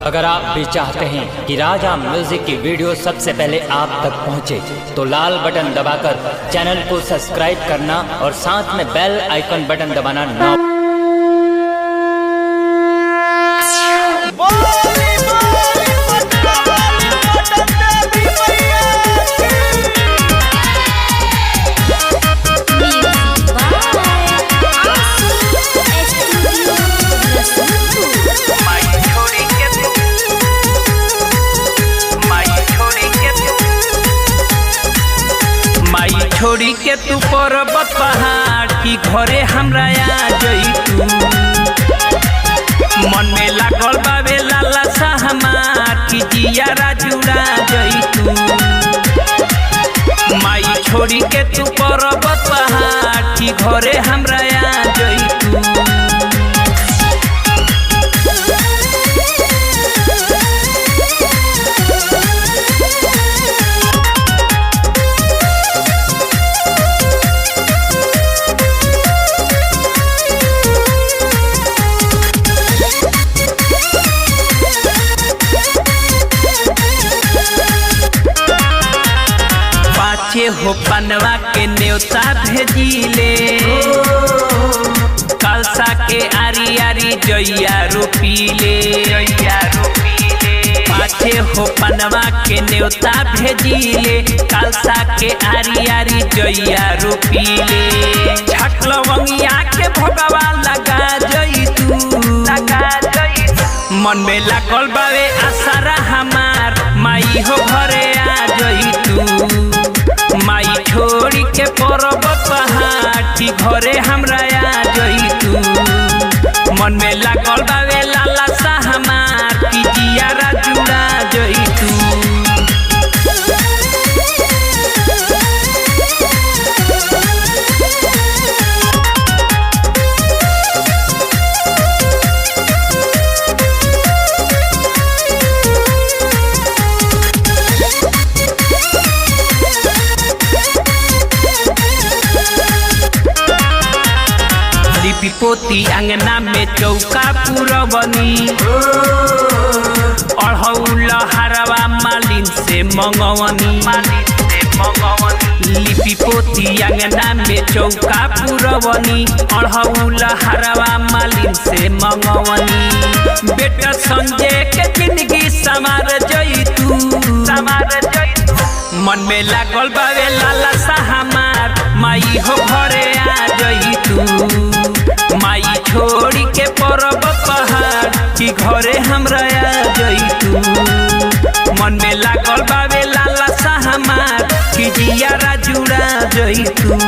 अगर आप भी चाहते हैं कि राजा म्यूजिक की वीडियो सबसे पहले आप तक पहुंचे, तो लाल बटन दबाकर चैनल को सब्सक्राइब करना और साथ में बेल आइकन बटन दबाना ना। छोड़ी के तू पर्वत पहाड़ की घरे हमरा आ जइतू। मन में लागल बाबे लाला सा हमार की जियारा जुड़ा जइतू। माई छोड़ी के तू पर्वत पहाड़ की घरे हमरा आ जइतू। हो पनवा के न्योता भेजिले, कलसा के आरी आरी जइया रोपीले। पाछे हो पनवा के न्योता भेजिले, कलसा के आरी आरी जइया रोपीले। छठ लवंगिया के भोगवा लगा जइतू। मन में लागल बावे आसारा हमार, माई हो घरे आ जइतू। माई छोड़ी के पर्वत पहाड़ की घरे हमरा आ जइतू। मन में लागल बावे लाला सा हमार की जियारा जुड़ा जइतू। पोती अंगना में चौका पुरवनी, अढ़ौल हरवा मालिन से मंगवनी। लिपि पोती अंगना में चौका पुरवनी, अढ़ौल हरवा मालिन से मंगवनी। बेटा संजय के जिंदगी संवार जइतू। मन में लागल बावे लाला सा हमार, माई हो घरे आ जइतू। माई छोड़ी के पर्वत पहाड़ की घरे हमरा आ जइतू। मन में लागल बावे लाला सा हमार की जियारा जुड़ा जइतू।